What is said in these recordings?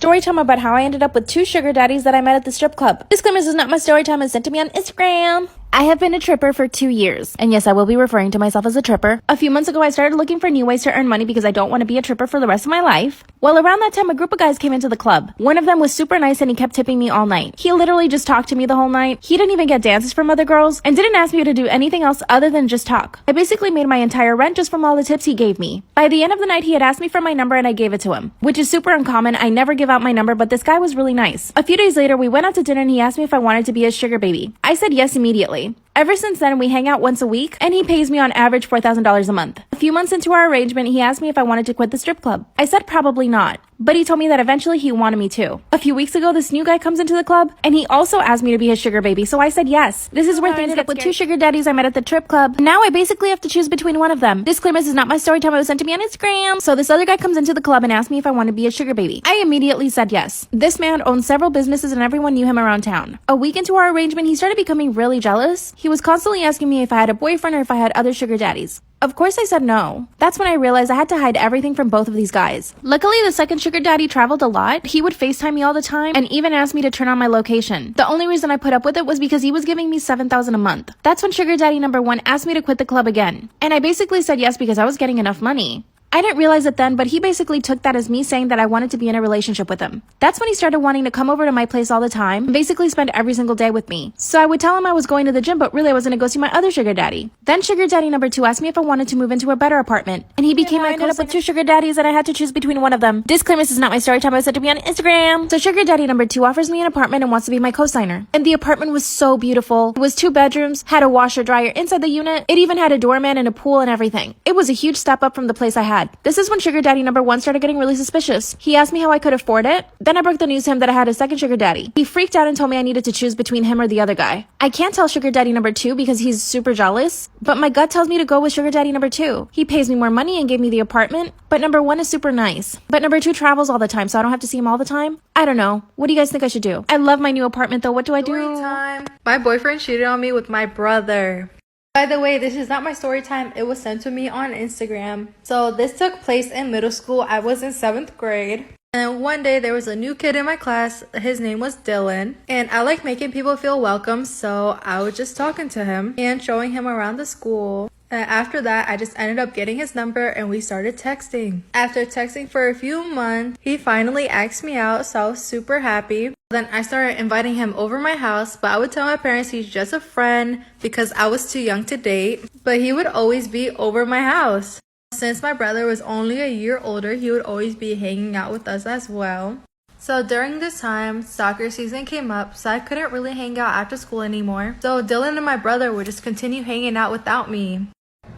Story time about how I ended up with 2 sugar daddies that I met at the strip club. Disclaimer, this is not my story time. It's sent to me on Instagram. I have been a tripper for 2 years. And yes, I will be referring to myself as a tripper. A few months ago, I started looking for new ways to earn money because I don't want to be a tripper for the rest of my life. Well, around that time, a group of guys came into the club. One of them was super nice and he kept tipping me all night. He literally just talked to me the whole night. He didn't even get dances from other girls and didn't ask me to do anything else other than just talk. I basically made my entire rent just from all the tips he gave me. By the end of the night, he had asked me for my number and I gave it to him, which is super uncommon. I never give out my number, but this guy was really nice. A few days later, we went out to dinner and he asked me if I wanted to be his sugar baby. I said yes immediately. Ever since then, we hang out once a week, and he pays me on average $4,000 a month. A few months into our arrangement, he asked me if I wanted to quit the strip club. I said probably not, but he told me that eventually he wanted me to. A few weeks ago, this new guy comes into the club, and he also asked me to be his sugar baby, so I said yes. This is where things get with 2 sugar daddies I met at the trip club. Now I basically have to choose between one of them. Disclaimer, this is not my story time. It was sent to me on Instagram. So this other guy comes into the club and asked me if I want to be a sugar baby. I immediately said yes. This man owns several businesses and everyone knew him around town. A week into our arrangement, he started becoming really jealous. He was constantly asking me if I had a boyfriend or if I had other sugar daddies. Of course I said no. That's when I realized I had to hide everything from both of these guys. Luckily, the second sugar daddy traveled a lot. He would FaceTime me all the time and even asked me to turn on my location. The only reason I put up with it was because he was giving me $7,000 a month. That's when sugar daddy number 1 asked me to quit the club again. And I basically said yes because I was getting enough money. I didn't realize it then, but he basically took that as me saying that I wanted to be in a relationship with him. That's when he started wanting to come over to my place all the time and basically spend every single day with me. So I would tell him I was going to the gym, but really I was going to go see my other sugar daddy. Then sugar daddy number 2 asked me if I wanted to move into a better apartment. And he became my ended up with 2 sugar daddies and I had to choose between one of them. Disclaimer, this is not my story time. It was sent to me on Instagram. So sugar daddy number 2 offers me an apartment and wants to be my co-signer. And the apartment was so beautiful. It was 2 bedrooms, had a washer dryer inside the unit. It even had a doorman and a pool and everything. It was a huge step up from the place I had. This is when sugar daddy number 1 started getting really suspicious. He asked me how I could afford it. Then I broke the news to him that I had a second sugar daddy. He freaked out and told me I needed to choose between him or the other guy. I can't tell sugar daddy number 2 because he's super jealous, but my gut tells me to go with sugar daddy number 2. He pays me more money and gave me the apartment, but number 1 is super nice. But number 2 travels all the time, so I don't have to see him all the time. I don't know. What do you guys think I should do? I love my new apartment though. What do I do? Story time. My boyfriend cheated on me with my brother. By the way, this is not my story time. It was sent to me on Instagram. So this took place in middle school. I was in 7th grade. And one day there was a new kid in my class. His name was Dylan. And I like making people feel welcome. So I was just talking to him and showing him around the school. And after that, I just ended up getting his number and we started texting. After texting for a few months, he finally asked me out, so I was super happy. Then I started inviting him over my house, but I would tell my parents he's just a friend because I was too young to date. But he would always be over my house. Since my brother was only a year older, he would always be hanging out with us as well. So during this time, soccer season came up, so I couldn't really hang out after school anymore. So Dylan and my brother would just continue hanging out without me.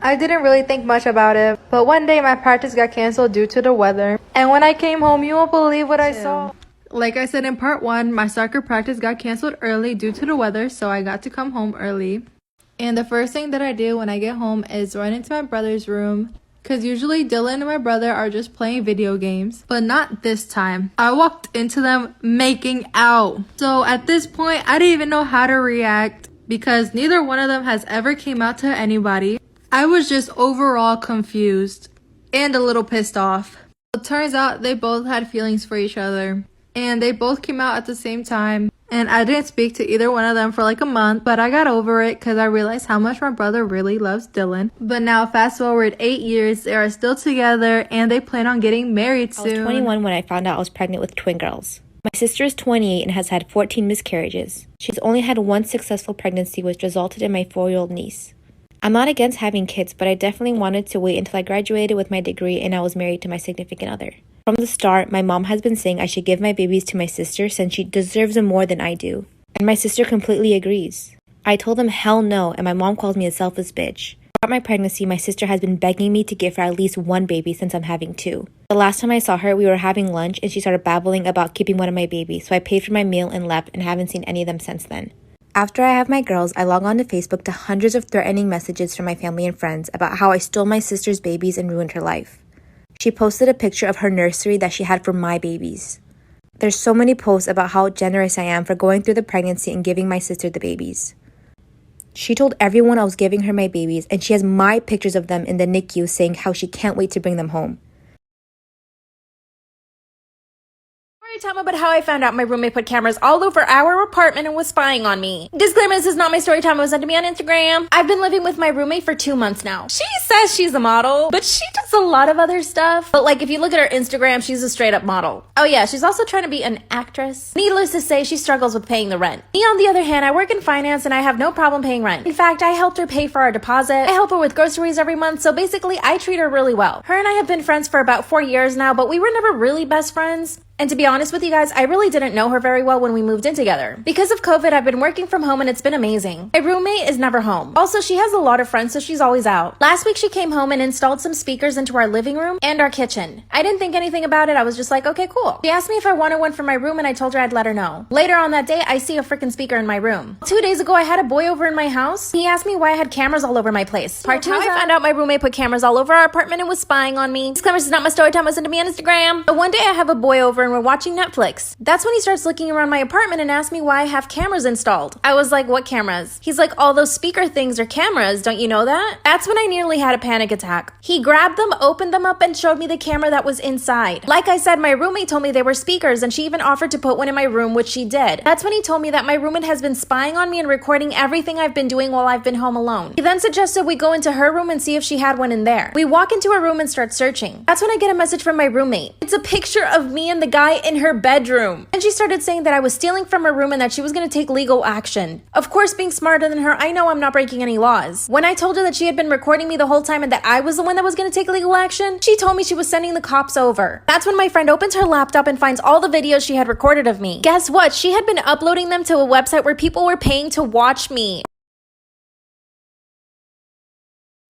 I didn't really think much about it, but one day my practice got canceled due to the weather. And when I came home, you won't believe what I saw. Like I said in part 1, my soccer practice got canceled early due to the weather, so I got to come home early. And the first thing that I do when I get home is run into my brother's room, because usually Dylan and my brother are just playing video games, but not this time. I walked into them making out. So at this point, I didn't even know how to react because neither one of them has ever came out to anybody. I was just overall confused and a little pissed off. It turns out they both had feelings for each other and they both came out at the same time. And I didn't speak to either one of them for like a month, but I got over it because I realized how much my brother really loves Dylan. But now fast forward 8 years, they are still together and they plan on getting married soon. I was 21 when I found out I was pregnant with twin girls. My sister is 28 and has had 14 miscarriages. She's only had 1 successful pregnancy, which resulted in my 4-year-old niece. I'm not against having kids, but I definitely wanted to wait until I graduated with my degree and I was married to my significant other. From the start, my mom has been saying I should give my babies to my sister since she deserves them more than I do. And my sister completely agrees. I told them hell no, and my mom calls me a selfish bitch. Throughout my pregnancy, my sister has been begging me to give her at least 1 baby since I'm having 2. The last time I saw her, we were having lunch and she started babbling about keeping one of my babies, so I paid for my meal and left and haven't seen any of them since then. After I have my girls, I log on to Facebook to hundreds of threatening messages from my family and friends about how I stole my sister's babies and ruined her life. She posted a picture of her nursery that she had for my babies. There's so many posts about how generous I am for going through the pregnancy and giving my sister the babies. She told everyone I was giving her my babies, and she has my pictures of them in the NICU saying how she can't wait to bring them home. Story time about how I found out my roommate put cameras all over our apartment and was spying on me. Disclaimer, this is not my story time. It was sent to me on Instagram. I've been living with my roommate for 2 months now. She says she's a model, but she does a lot of other stuff. But like, if you look at her Instagram, she's a straight up model. Oh yeah, she's also trying to be an actress. Needless to say, she struggles with paying the rent. Me, on the other hand, I work in finance and I have no problem paying rent. In fact, I helped her pay for our deposit. I help her with groceries every month, so basically I treat her really well. Her and I have been friends for about 4 years now, but we were never really best friends. And to be honest with you guys, I really didn't know her very well when we moved in together. Because of COVID, I've been working from home and it's been amazing. My roommate is never home. Also, she has a lot of friends, so she's always out. Last week, she came home and installed some speakers into our living room and our kitchen. I didn't think anything about it. I was just like, okay, cool. She asked me if I wanted one for my room and I told her I'd let her know. Later on that day, I see a freaking speaker in my room. 2 days ago, I had a boy over in my house. He asked me why I had cameras all over my place. Part 2 is how I found out my roommate put cameras all over our apartment and was spying on me. Disclaimer, this is not my story time. It was sent to me on Instagram. But one day, I have a boy over and we're watching Netflix. That's when he starts looking around my apartment and asks me why I have cameras installed. I was like, what cameras? He's like, all those speaker things are cameras, don't you know that? That's when I nearly had a panic attack. He grabbed them, opened them up, and showed me the camera that was inside. Like I said, my roommate told me they were speakers and she even offered to put one in my room, which she did. That's when he told me that my roommate has been spying on me and recording everything I've been doing while I've been home alone. He then suggested we go into her room and see if she had one in there. We walk into her room and start searching. That's when I get a message from my roommate. It's a picture of me and the guy in her bedroom. And she started saying that I was stealing from her room and that she was going to take legal action. Of course, being smarter than her, I know I'm not breaking any laws. When I told her that she had been recording me the whole time and that I was the one that was going to take legal action, she told me she was sending the cops over. That's when my friend opens her laptop and finds all the videos she had recorded of me. Guess what? She had been uploading them to a website where people were paying to watch me.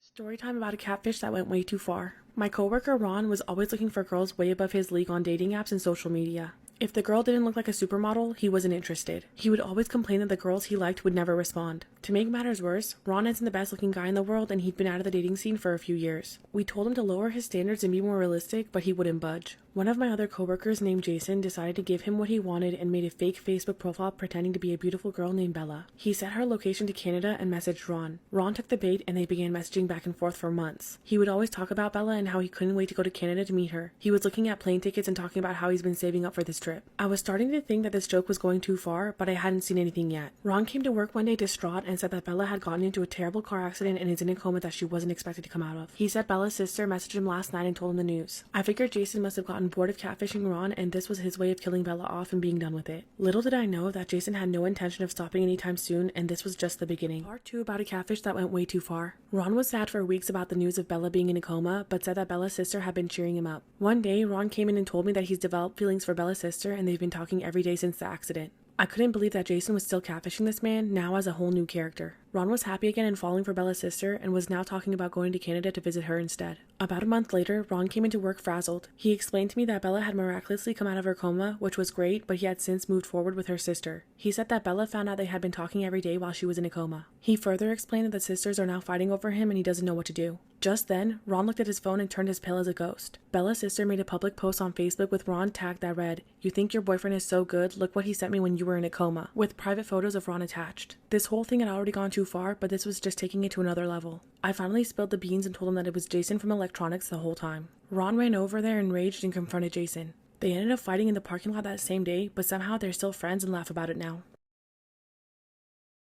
Story time about a catfish that went way too far. My coworker Ron was always looking for girls way above his league on dating apps and social media. If the girl didn't look like a supermodel, he wasn't interested. He would always complain that the girls he liked would never respond. To make matters worse, Ron isn't the best looking guy in the world and he'd been out of the dating scene for a few years. We told him to lower his standards and be more realistic, but he wouldn't budge. One of my other coworkers named Jason decided to give him what he wanted and made a fake Facebook profile pretending to be a beautiful girl named Bella. He set her location to Canada and messaged Ron. Ron took the bait and they began messaging back and forth for months. He would always talk about Bella and how he couldn't wait to go to Canada to meet her. He was looking at plane tickets and talking about how he's been saving up for this trip. I was starting to think that this joke was going too far, but I hadn't seen anything yet. Ron came to work one day distraught and said that Bella had gotten into a terrible car accident and is in a coma that she wasn't expected to come out of. He said Bella's sister messaged him last night and told him the news. I figured Jason must have gotten bored of catfishing Ron and this was his way of killing Bella off and being done with it. Little did I know that Jason had no intention of stopping anytime soon and this was just the beginning. Part 2 about a catfish that went way too far. Ron was sad for weeks about the news of Bella being in a coma, but said that Bella's sister had been cheering him up. One day, Ron came in and told me that he's developed feelings for Bella's sister and they've been talking every day since the accident. I couldn't believe that Jason was still catfishing this man, now as a whole new character. Ron was happy again and falling for Bella's sister and was now talking about going to Canada to visit her instead. About a month later, Ron came into work frazzled. He explained to me that Bella had miraculously come out of her coma, which was great, but he had since moved forward with her sister. He said that Bella found out they had been talking every day while she was in a coma. He further explained that the sisters are now fighting over him and he doesn't know what to do. Just then, Ron looked at his phone and turned as pale as a ghost. Bella's sister made a public post on Facebook with Ron tagged that read, "You think your boyfriend is so good? Look what he sent me when you were in a coma," with private photos of Ron attached. This whole thing had already gone too far, but this was just taking it to another level. I finally spilled the beans and told him that it was Jason from electronics the whole time. Ron ran over there enraged and confronted Jason. They ended up fighting in the parking lot that same day, but somehow they're still friends and laugh about it now.